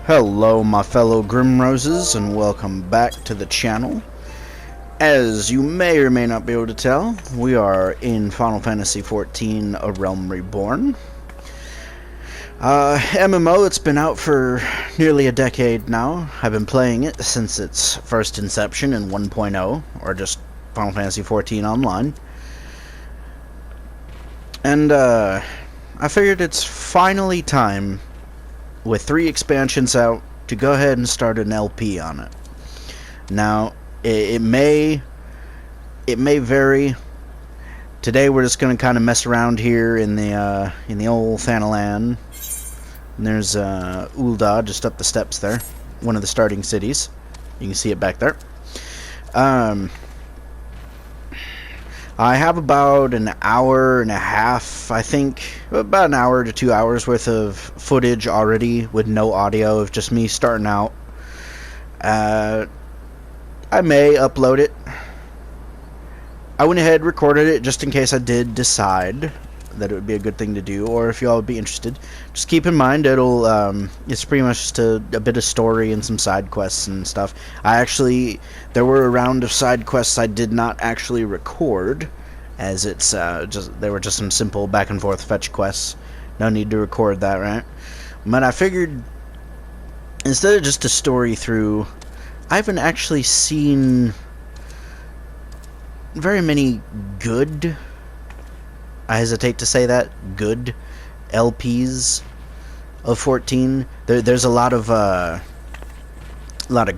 Hello my fellow Grimroses, and welcome back to the channel. As you may or may not be able to tell, we are in Final Fantasy XIV A Realm Reborn. MMO, it's been out for nearly a decade now. I've been playing it since its first inception in 1.0, or just Final Fantasy XIV Online. And I figured it's finally time, with 3 expansions out, to go ahead and start an LP on it. Now, it may vary. Today we're just going to kind of mess around here in the old Thanalan. And there's Ul'dah just up the steps there, one of the starting cities. You can see it back there. I have about an hour and a half, I think, about an hour to 2 hours worth of footage already with no audio of just me starting out. I may upload it. I went ahead and recorded it just in case I did decide that it would be a good thing to do, or if y'all would be interested. Just keep in mind it's pretty much just a bit of story and some side quests and stuff. There were a round of side quests I did not actually record, as they were just some simple back and forth fetch quests. No need to record that, right? But I figured, instead of just a story through, I haven't actually seen very many good, I hesitate to say that, good LPs of 14. There's a lot of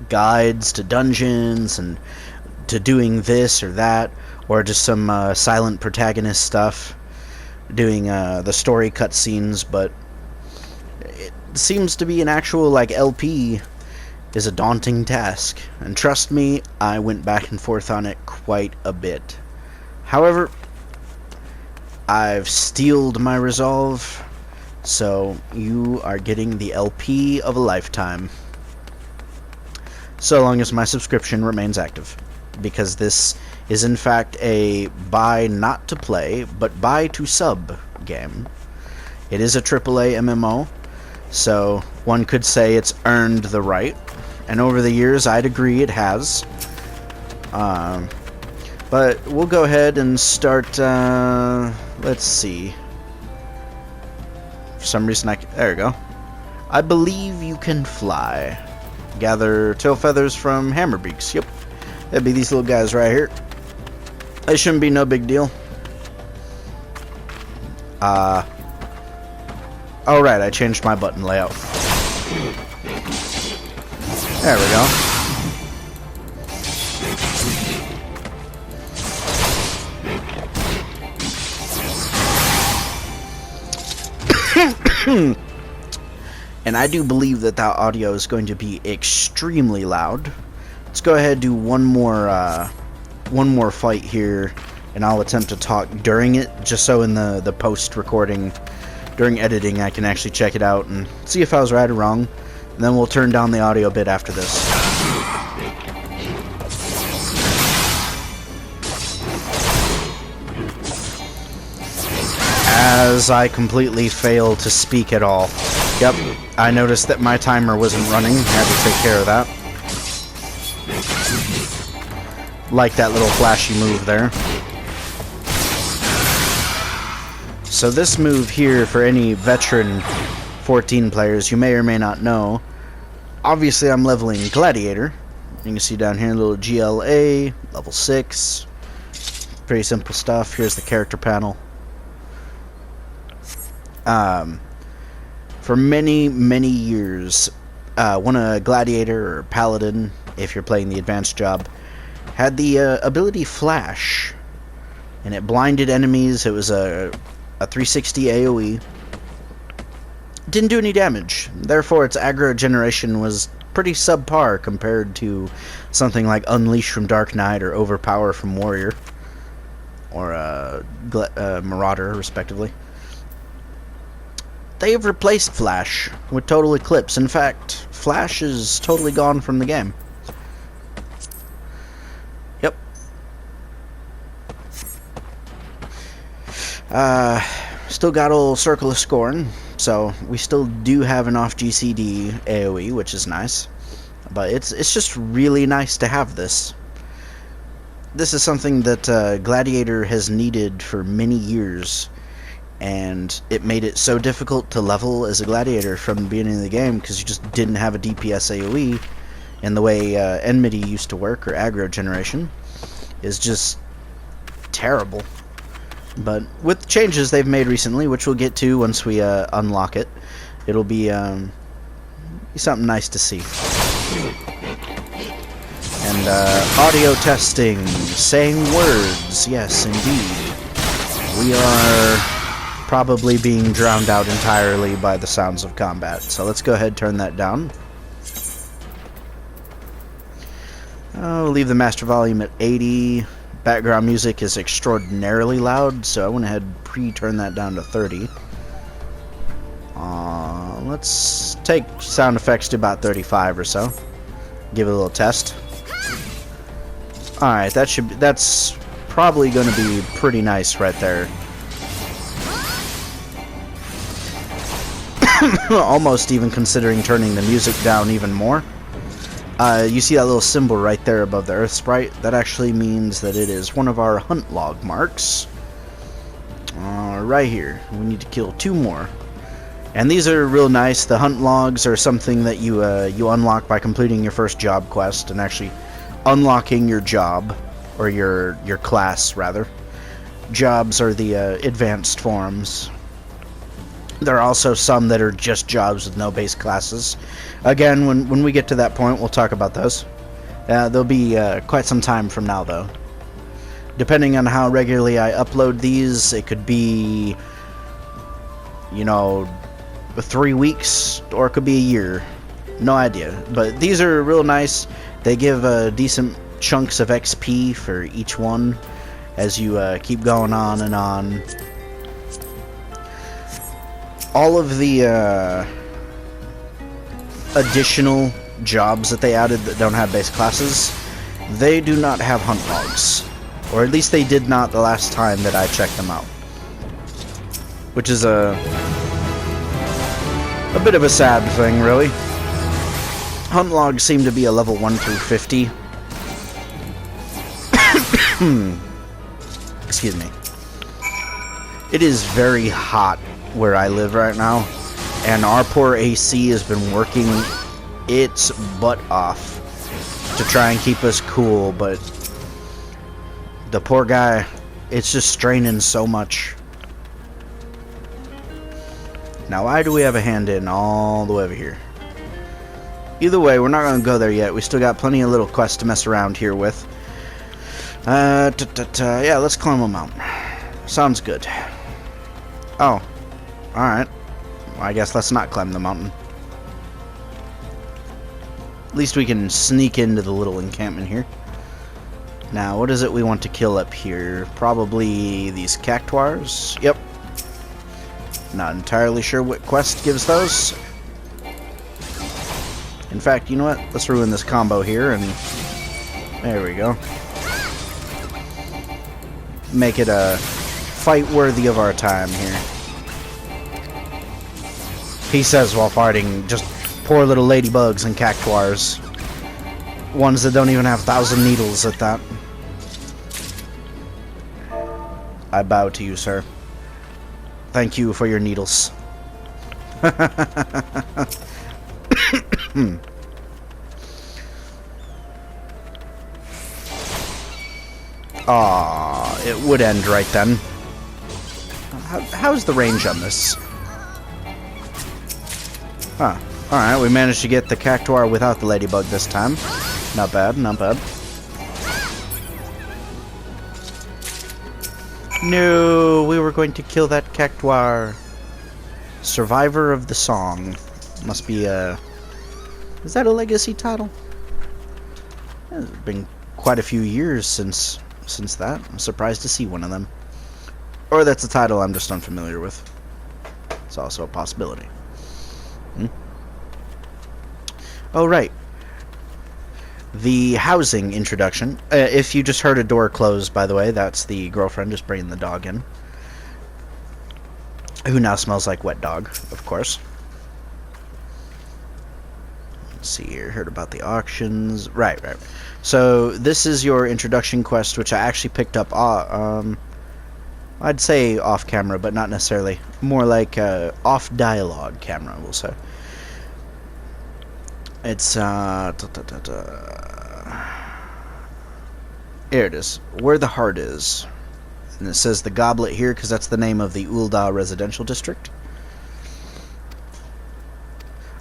guides to dungeons and to doing this or that, or just some silent protagonist stuff, doing the story cutscenes. But it seems to be an actual LP is a daunting task, and trust me, I went back and forth on it quite a bit. However, I've steeled my resolve, so you are getting the LP of a lifetime. So long as my subscription remains active, because this is in fact a buy not to play, but buy to sub game. It is a AAA MMO, so one could say it's earned the right, and over the years I'd agree it has. But we'll go ahead and start, let's see. For some reason there we go. I believe you can fly. Gather tail feathers from hammerbeaks. Yep. That'd be these little guys right here. They shouldn't be no big deal. Alright, I changed my button layout. There we go. And I do believe that audio is going to be extremely loud. Let's go ahead and do one more fight here, and I'll attempt to talk during it, just so in the post-recording, during editing, I can actually check it out and see if I was right or wrong. And then we'll turn down the audio a bit after this. As I completely fail to speak at all. Yep, I noticed that my timer wasn't running. I had to take care of that. Like that little flashy move there. So this move here, for any veteran 14 players, you may or may not know, obviously I'm leveling Gladiator. You can see down here a little GLA, level 6. Pretty simple stuff. Here's the character panel. For many, many years, when a Gladiator or Paladin, if you're playing the advanced job, had the ability Flash, and it blinded enemies. It was a 360 AoE. Didn't do any damage, therefore its aggro generation was pretty subpar compared to something like Unleash from Dark Knight or Overpower from Warrior, or Marauder, respectively. They've replaced Flash with Total Eclipse. In fact, Flash is totally gone from the game. Yep. Still got old Circle of Scorn. So we still do have an off GCD AoE, which is nice. But it's just really nice to have this. This is something that Gladiator has needed for many years, and it made it so difficult to level as a Gladiator from the beginning of the game because you just didn't have a DPS AoE, and the way enmity used to work, or aggro generation, is just terrible. But with changes they've made recently, which we'll get to once we unlock it, it'll be something nice to see. And audio testing, saying words, yes indeed. We are probably being drowned out entirely by the sounds of combat, so let's go ahead and turn that down. I'll leave the master volume at 80. Background music is extraordinarily loud, so I went ahead and pre-turned that down to 30. Let's take sound effects to about 35 or so. Give it a little test. Alright, that's probably going to be pretty nice right there. Almost even considering turning the music down even more. You see that little symbol right there above the earth sprite? That actually means that it is one of our hunt log marks. Right here. We need to kill 2 more. And these are real nice. The hunt logs are something that you unlock by completing your first job quest and actually unlocking your job, or your class rather. Jobs are the advanced forms. There are also some that are just jobs with no base classes. Again, when we get to that point, we'll talk about those. There'll be quite some time from now, though. Depending on how regularly I upload these, it could be, 3 weeks, or it could be a year. No idea. But these are real nice. They give decent chunks of XP for each one as you keep going on and on. All of the additional jobs that they added that don't have base classes, they do not have hunt logs. Or at least they did not the last time that I checked them out. Which is a bit of a sad thing, really. Hunt logs seem to be a level 1 through 50. Excuse me. It is very hot where I live right now, and our poor AC has been working its butt off to try and keep us cool, but the poor guy, it's just straining so much. Now, why do we have a hand in all the way over here? Either way, we're not going to go there yet. We still got plenty of little quests to mess around here with. Yeah, let's climb a mountain. Sounds good. Oh, alright. Well, I guess let's not climb the mountain. At least we can sneak into the little encampment here. Now, what is it we want to kill up here? Probably these cactuars? Yep. Not entirely sure what quest gives those. In fact, you know what? Let's ruin this combo here, and there we go. Make it a fight worthy of our time here. He says while fighting just poor little ladybugs and cactuars. Ones that don't even have 1,000 needles at that. I bow to you, sir. Thank you for your needles. Aw, it would end right then. How's the range on this? Huh. Alright, we managed to get the cactuar without the ladybug this time. Not bad, not bad. No, we were going to kill that cactuar. Survivor of the Song. Must be a... Is that a legacy title? It's been quite a few years since that. I'm surprised to see one of them. Or that's a title I'm just unfamiliar with. It's also a possibility. Oh, right. The housing introduction. If you just heard a door close, by the way, that's the girlfriend just bringing the dog in. Who now smells like wet dog, of course. Let's see here. Heard about the auctions. Right. So this is your introduction quest, which I actually picked up. I'd say off camera, but not necessarily. More like off dialogue camera, we'll say. It's here it is. Where the heart is. And it says the Goblet here because that's the name of the Ul'dah residential district.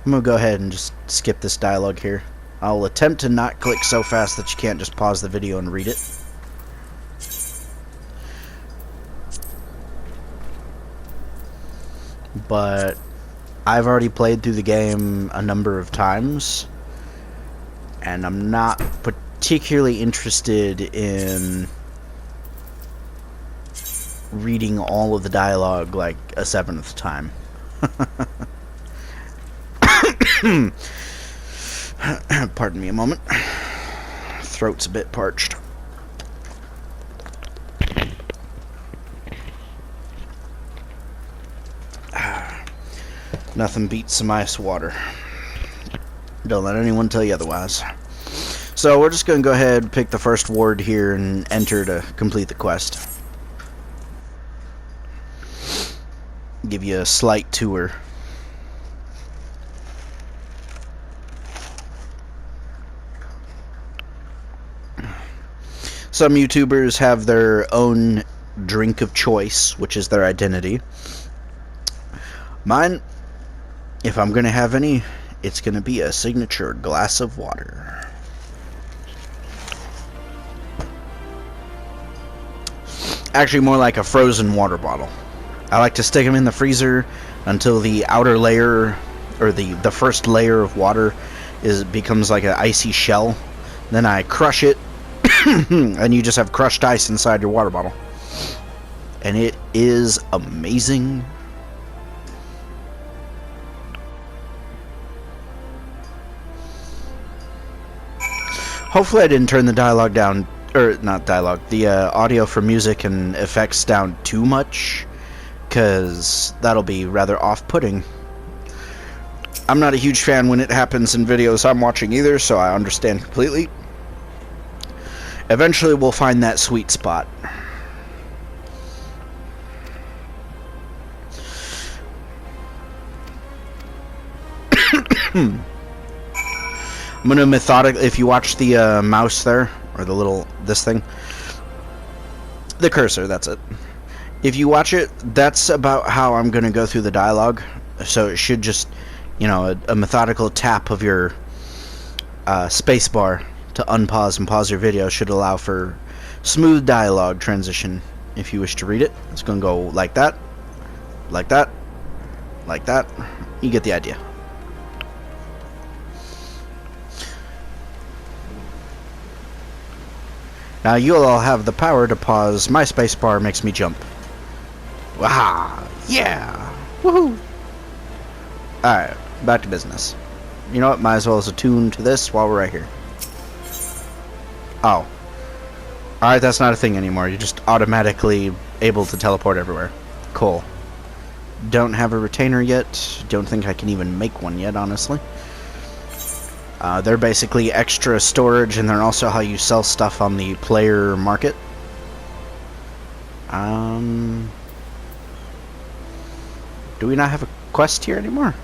I'm going to go ahead and just skip this dialogue here. I'll attempt to not click so fast that you can't just pause the video and read it. But I've already played through the game a number of times, and I'm not particularly interested in reading all of the dialogue like a 7th time. Pardon me a moment. Throat's a bit parched. Nothing beats some ice water. Don't let anyone tell you otherwise. So we're just going to go ahead and pick the first ward here and enter to complete the quest. Give you a slight tour. Some YouTubers have their own drink of choice, which is their identity. Mine, if I'm going to have any, it's going to be a signature glass of water. Actually, more like a frozen water bottle. I like to stick them in the freezer until the outer layer, or the first layer of water becomes like an icy shell. Then I crush it, and you just have crushed ice inside your water bottle. And it is amazing. Hopefully I didn't turn the dialogue down, or not dialogue, the audio for music and effects down too much, because that'll be rather off-putting. I'm not a huge fan when it happens in videos I'm watching either, so I understand completely. Eventually we'll find that sweet spot. I'm gonna methodically, if you watch the mouse there, or the little, this thing, the cursor, that's it. If you watch it, that's about how I'm gonna go through the dialogue. So it should just, you know, a methodical tap of your space bar to unpause and pause your video should allow for smooth dialogue transition if you wish to read it. It's gonna go like that, like that, like that. You get the idea. Now you'll all have the power to pause. My spacebar makes me jump. Wow! Yeah! Woohoo! Alright, back to business. You know what? Might as well as attune to this while we're right here. Oh. Alright, that's not a thing anymore. You're just automatically able to teleport everywhere. Cool. Don't have a retainer yet. Don't think I can even make one yet, honestly. They're basically extra storage, and they're also how you sell stuff on the player market. Do we not have a quest here anymore?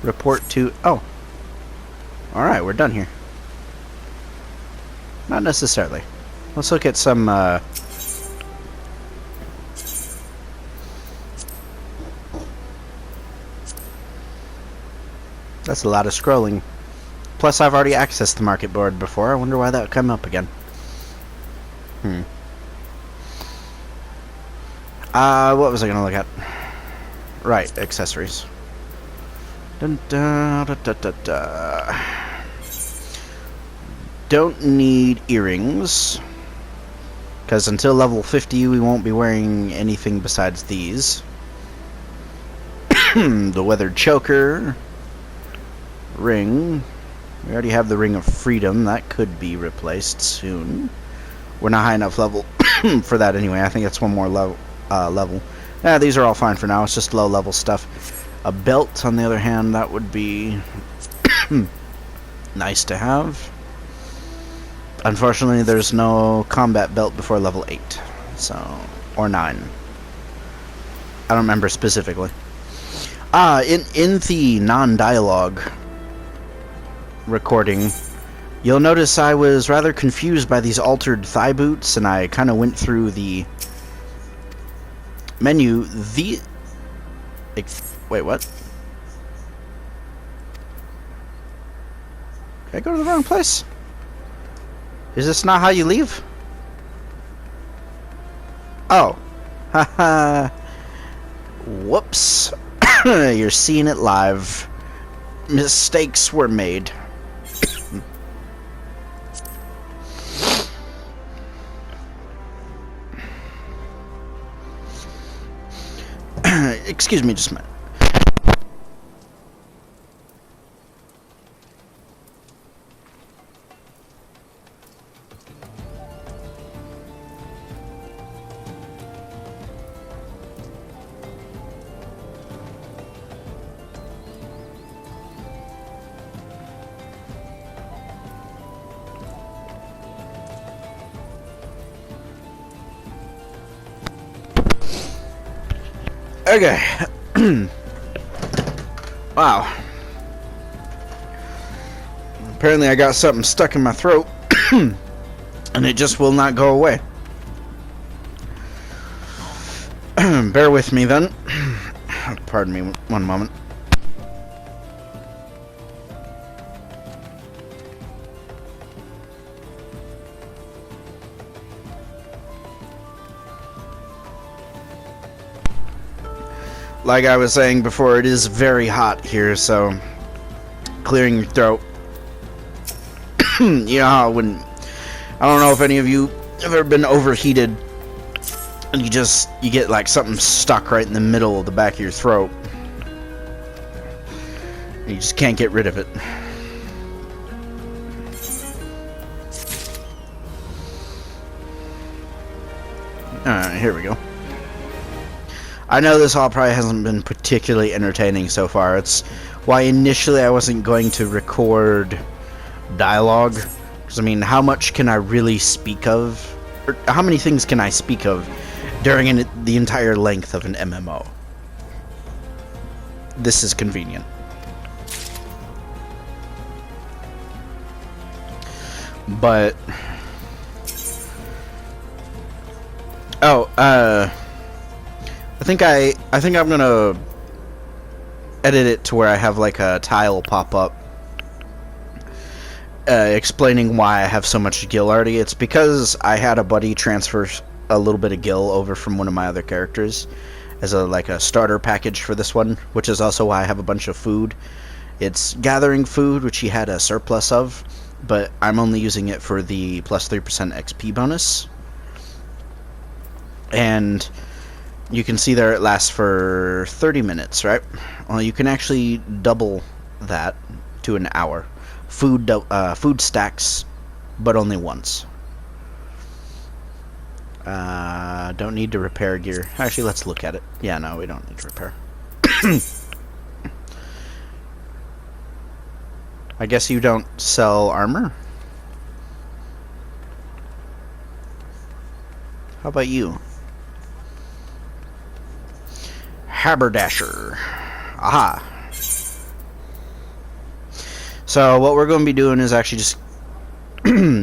Report to... Oh. Alright, we're done here. Not necessarily. Let's look at some... That's a lot of scrolling. Plus, I've already accessed the market board before. I wonder why that would come up again. What was I going to look at? Right, accessories. Dun, da, da, da, da, da. Don't need earrings. Because until level 50, we won't be wearing anything besides these. The weathered choker. Ring. We already have the Ring of Freedom. That could be replaced soon. We're not high enough level for that anyway. I think that's one more level. level. Yeah, these are all fine for now. It's just low level stuff. A belt, on the other hand, that would be nice to have. Unfortunately, there's no combat belt before level 8, so, or 9. I don't remember specifically. In the non-dialogue recording, you'll notice I was rather confused by these altered thigh boots, and I kind of went through the menu. Wait, what? Did I go to the wrong place? Is this not how you leave? Oh. Haha. Whoops. You're seeing it live. Mistakes were made. Excuse me just a minute. Okay. Wow. Apparently I got something stuck in my throat. And it just will not go away. Bear with me then. Pardon me one moment. Like I was saying before, it is very hot here, so clearing your throat. You know how when, I don't know if any of you have ever been overheated and you get like something stuck right in the middle of the back of your throat. You just can't get rid of it. Alright, here we go. I know this all probably hasn't been particularly entertaining so far. It's why initially I wasn't going to record dialogue. Because, I mean, how much can I really speak of? Or how many things can I speak of during the entire length of an MMO? This is convenient. But... oh, I think I'm gonna edit it to where I have like a tile pop up explaining why I have so much gil already. It's because I had a buddy transfer a little bit of gil over from one of my other characters as a starter package for this one, which is also why I have a bunch of food. It's gathering food, which he had a surplus of, but I'm only using it for the plus 3% XP bonus. And you can see there it lasts for 30 minutes, right? Well, you can actually double that to an hour. Food stacks, but only once. Don't need to repair gear. Actually, let's look at it. Yeah, no, we don't need to repair. I guess you don't sell armor? How about you? Haberdasher. Aha. So what we're going to be doing is actually just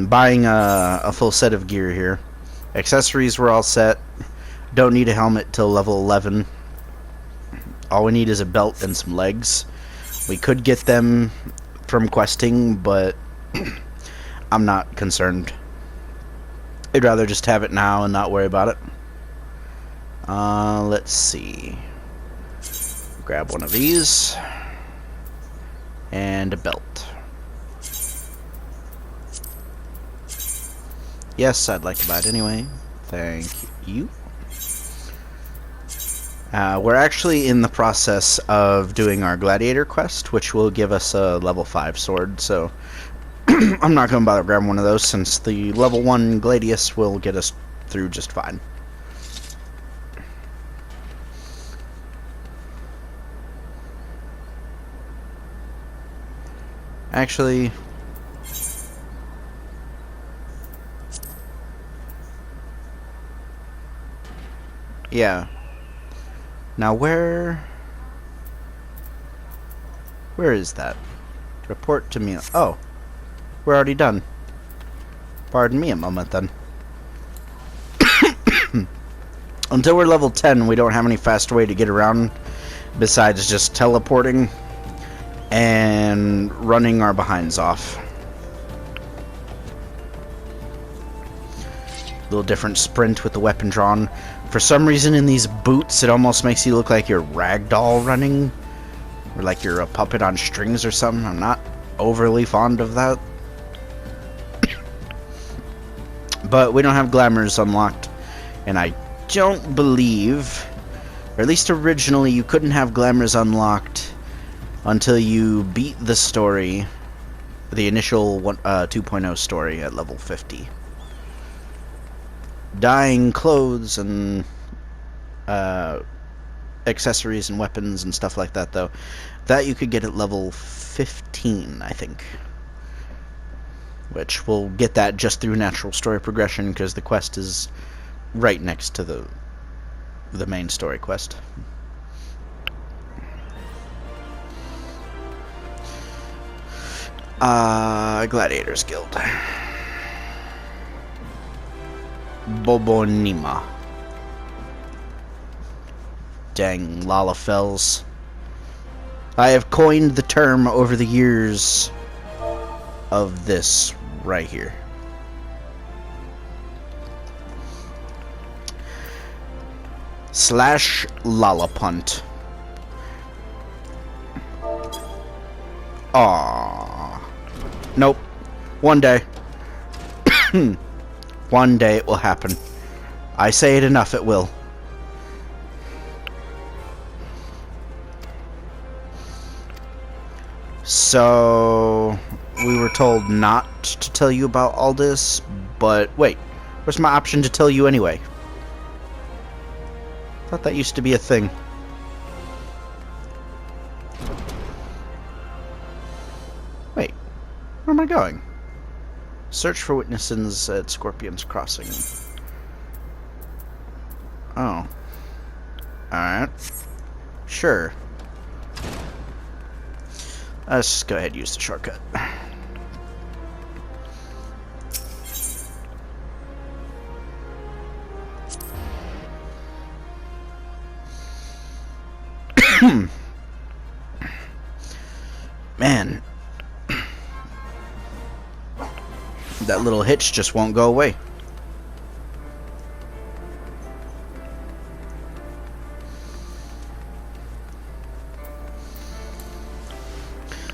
buying a full set of gear here. Accessories were all set. Don't need a helmet till level 11. All we need is a belt and some legs. We could get them from questing, but I'm not concerned. I'd rather just have it now and not worry about it. Let's see. Grab one of these. And a belt. Yes, I'd like to buy it anyway. Thank you. We're actually in the process of doing our gladiator quest, which will give us a level 5 sword, so I'm not going to bother grabbing one of those since the level 1 gladius will get us through just fine. Actually... yeah. Now where is that? Report to me. Oh. We're already done. Pardon me a moment then. Until we're level 10, we don't have any fast way to get around besides just teleporting and running our behinds off. Little different sprint with the weapon drawn. For some reason in these boots, it almost makes you look like you're ragdoll running. Or like you're a puppet on strings or something. I'm not overly fond of that. But we don't have glamours unlocked. And I don't believe, or at least originally, you couldn't have glamours unlocked until you beat the story, the initial 2.0 story at level 50. Dyeing clothes and accessories and weapons and stuff like that, though, that you could get at level 15, I think. Which we'll get that just through natural story progression, because the quest is right next to the main story quest. Gladiators Guild. Bobonima. Dang, Lalafells. I have coined the term over the years of this right here. Slash Lalapunt. Aww. Nope. One day. One day it will happen. I say it enough, it will. So, we were told not to tell you about all this, but wait, where's my option to tell you anyway? I thought that used to be a thing. Wait, where am I going? Search for witnesses at Scorpion's Crossing. Oh. Alright. Sure. Let's just go ahead and use the shortcut. Man. That little hitch just won't go away.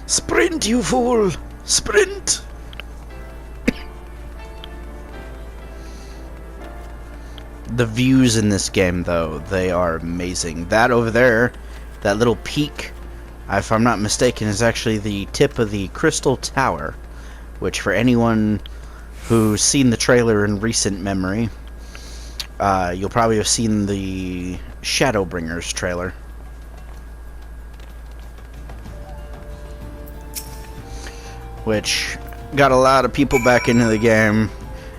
Sprint, you fool! Sprint! The views in this game, though, they are amazing. That over there, that little peak, if I'm not mistaken, is actually the tip of the Crystal Tower, which for anyone who's seen the trailer in recent memory, you'll probably have seen the Shadowbringers trailer. Which got a lot of people back into the game,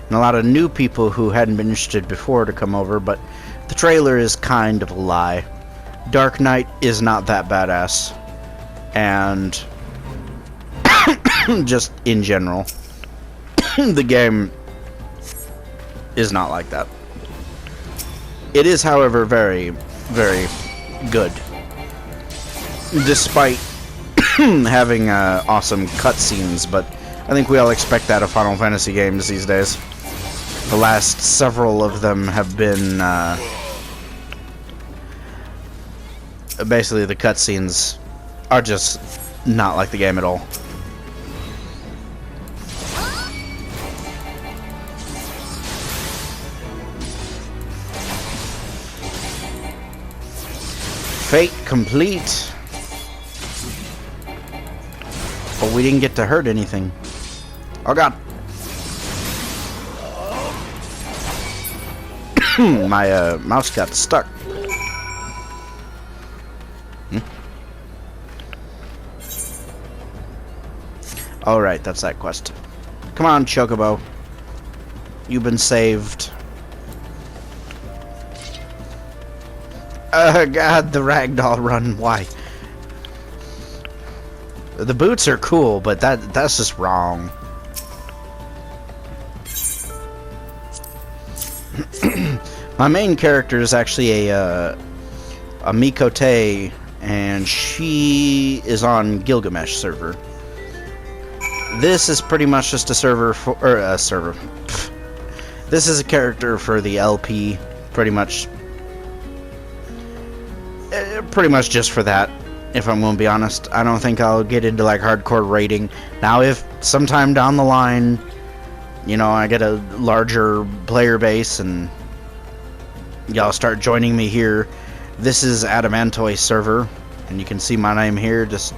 and a lot of new people who hadn't been interested before to come over, but the trailer is kind of a lie. Dark Knight is not that badass, and just in general, the game is not like that. It is, however, very, very good, despite having awesome cutscenes, but I think we all expect that of Final Fantasy games these days. The last several of them have been basically the cutscenes are just not like the game at all. Fate complete. But we didn't get to hurt anything. Oh god. My mouse got stuck. Alright, that's that quest. Come on, Chocobo. You've been saved. God, the ragdoll run. Why? The boots are cool, but that's just wrong. My main character is actually a Mikote, and she is on Gilgamesh server. This is pretty much just a server for, or a server. This is a character for the LP, pretty much just for that. If I'm going to be honest, I don't think I'll get into like hardcore raiding. Now, if sometime down the line, you know, I get a larger player base and y'all start joining me here, this is Adamantoy server, and you can see my name here. Just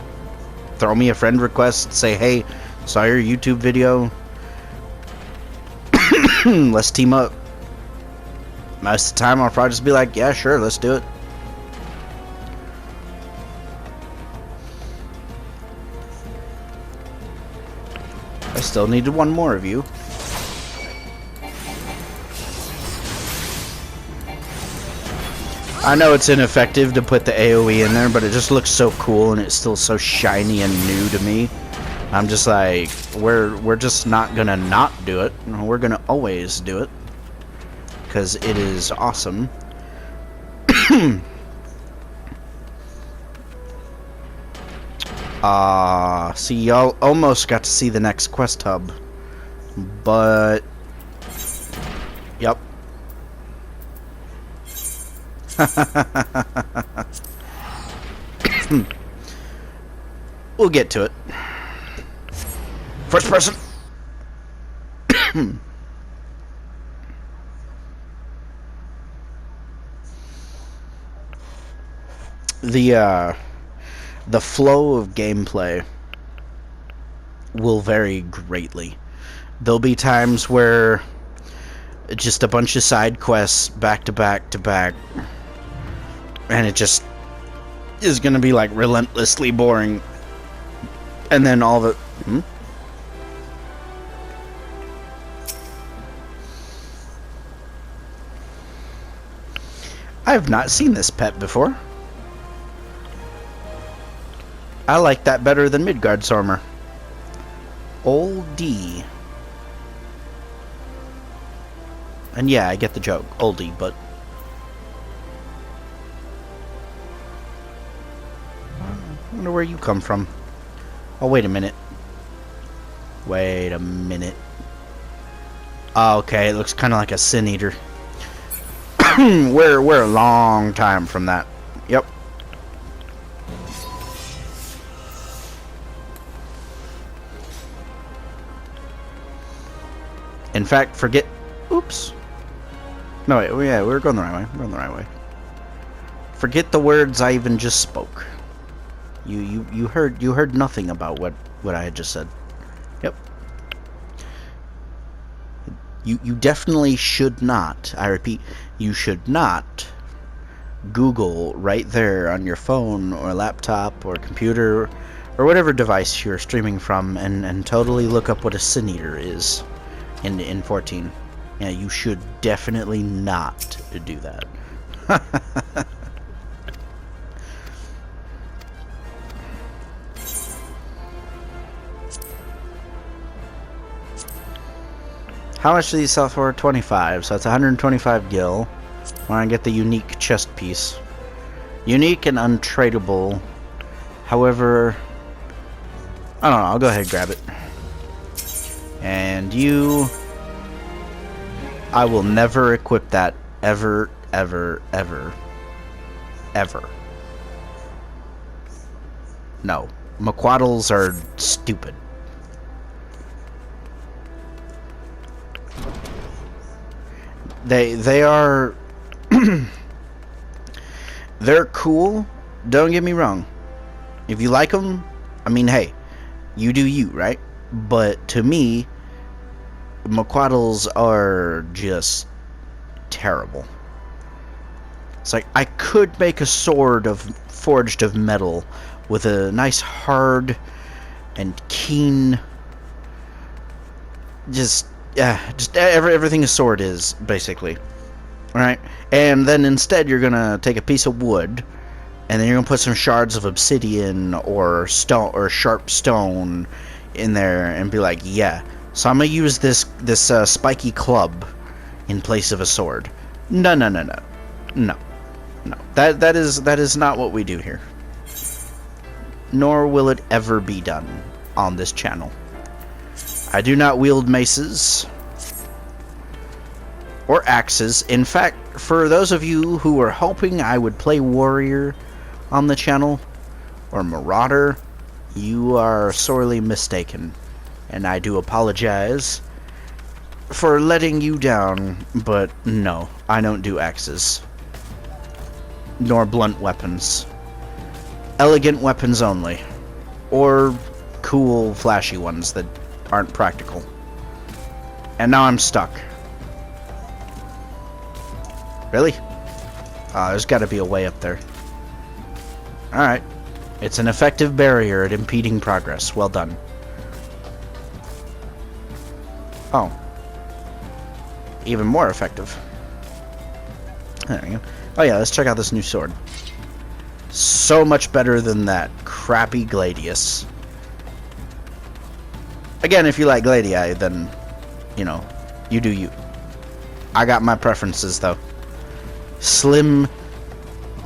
throw me a friend request, say, hey, saw your YouTube video, let's team up. Most of the time I'll probably just be like, yeah, sure, let's do it. I still needed one more of you. I know it's ineffective to put the AoE in there, but it just looks so cool and it's still so shiny and new to me. I'm just like, we're just not gonna not do it. We're gonna always do it because it is awesome. See, y'all almost got to see the next quest hub, but yep. We'll get to it. First person. The flow of gameplay will vary greatly. There'll be times where just a bunch of side quests back to back to back, and it just is gonna be like relentlessly boring. And then all the I have not seen this pet before. I like that better than Midgard Stormer. Old D. And yeah, I get the joke, oldie, but I wonder where you come from. Oh, wait a minute. Wait a minute. Oh, okay, it looks kind of like a Sin Eater. We're a long time from that. Yep. In fact, forget. Oops. No, wait. Yeah, we were going the right way. We're going the right way. Forget the words I even just spoke. You heard nothing about what I had just said. Yep. You definitely should not. I repeat, you should not Google right there on your phone or laptop or computer or whatever device you're streaming from and totally look up what a Sin Eater is in 14. Yeah, you should definitely not do that. How much do these sell for? 25, so it's 125 gil. I want to get the unique chest piece. Unique and untradeable. However, I don't know, I'll go ahead and grab it. And you... I will never equip that ever, ever, ever, ever. No. McQuaddles are stupid. They are... they're cool, don't get me wrong. If you like them, I mean, hey, you do you, right? But to me, McQuaddles are just terrible. It's like, I could make a sword forged of metal with a nice hard and keen Just, everything a sword is, basically. Alright? And then instead you're gonna take a piece of wood, and then you're gonna put some shards of obsidian or stone or sharp stone in there and be like, yeah. So I'm gonna use this spiky club in place of a sword. No. That is not what we do here. Nor will it ever be done on this channel. I do not wield maces or axes. In fact, for those of you who were hoping I would play warrior on the channel or marauder, you are sorely mistaken, and I do apologize for letting you down, but no, I don't do axes nor blunt weapons. Elegant weapons only, or cool flashy ones that aren't practical. And now I'm stuck. Really? There's got to be a way up there. Alright. It's an effective barrier at impeding progress. Well done. Oh. Even more effective. There we go. Oh yeah, let's check out this new sword. So much better than that crappy Gladius. Again, if you like Gladii, then, you know, you do you. I got my preferences, though. Slim,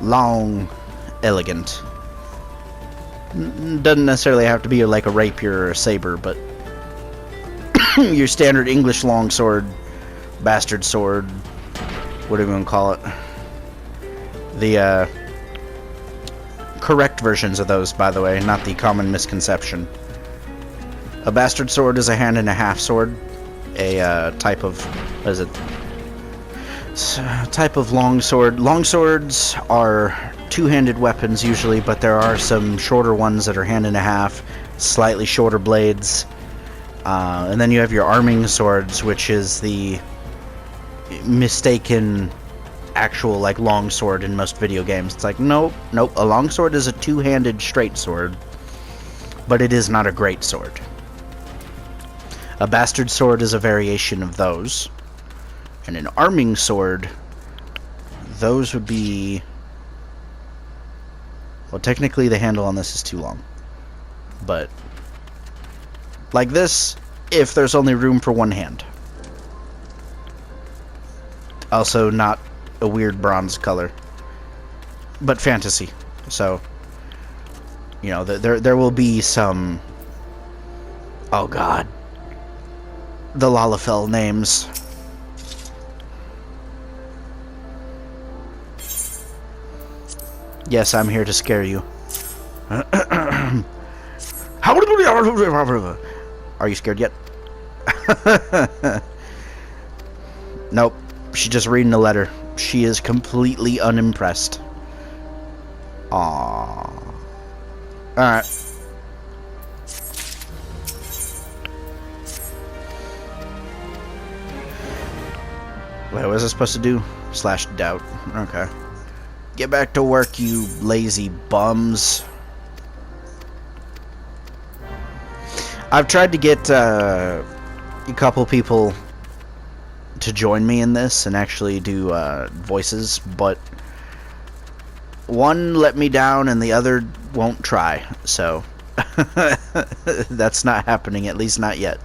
long, elegant. Doesn't necessarily have to be like a rapier or a saber, but your standard English longsword, bastard sword, whatever you want to call it. The correct versions of those, by the way, not the common misconception. A bastard sword is a hand and a half sword. A type of, what is it? Type of longsword. Longswords are two-handed weapons usually, but there are some shorter ones that are hand and a half, slightly shorter blades. And then you have your arming swords, which is the mistaken actual like longsword in most video games. It's like, nope. A longsword is a two-handed straight sword, but it is not a great sword. A bastard sword is a variation of those. And an arming sword, those would be... Well, technically the handle on this is too long. But like this, if there's only room for one hand. Also not a weird bronze color. But fantasy. So, you know, there will be some... Oh god. The Lalafell names. Yes, I'm here to scare you. Are you scared yet? Nope. She's just reading the letter. She is completely unimpressed. Aww. Alright. Wait, what was I supposed to do? / doubt. Okay. Get back to work, you lazy bums. I've tried to get a couple people to join me in this and actually do voices, but one let me down and the other won't try, so that's not happening, at least not yet.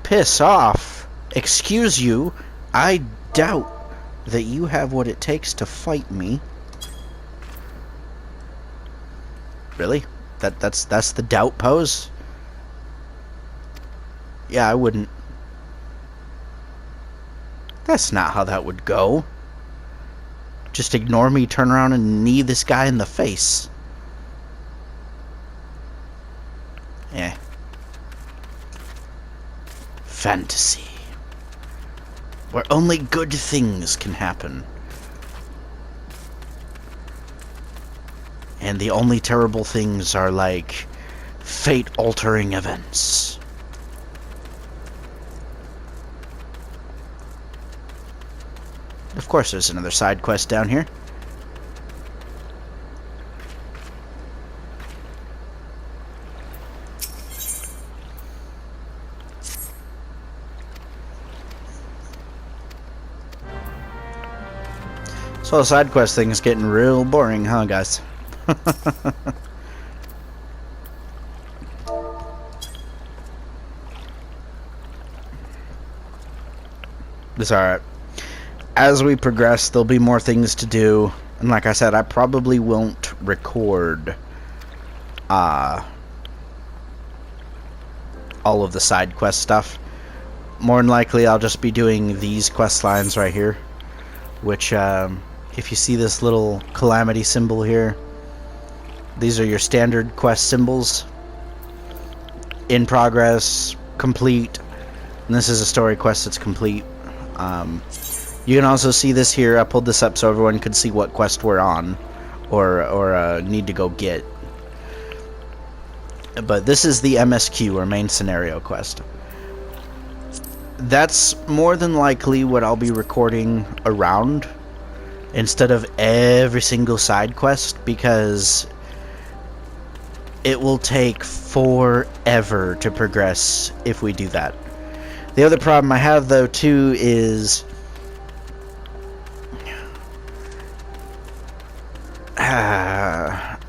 Piss off. Excuse you, I doubt that you have what it takes to fight me. Really? That's the doubt pose? Yeah, I wouldn't. That's not how that would go. Just ignore me, turn around and knee this guy in the face. Eh. Fantasy. Where only good things can happen. And the only terrible things are like fate-altering events. Of course there's another side quest down here. So the side quest thing is getting real boring, huh, guys? It's alright. As we progress, there'll be more things to do. And like I said, I probably won't record all of the side quest stuff. More than likely, I'll just be doing these quest lines right here. Which, if you see this little calamity symbol here, these are your standard quest symbols. In progress, complete, and this is a story quest that's complete. You can also see this here. I pulled this up so everyone could see what quest we're on, or need to go get. But this is the MSQ, or main scenario quest. That's more than likely what I'll be recording around, instead of every single side quest, because it will take forever to progress if we do that. The other problem I have, though, too, is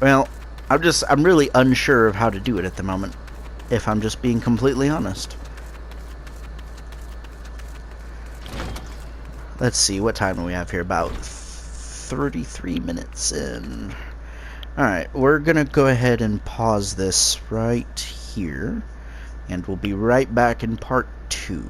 well, I'm really unsure of how to do it at the moment, if I'm just being completely honest. Let's see, what time do we have here? About 33 minutes in. Alright, we're gonna go ahead and pause this right here, and we'll be right back in part 2.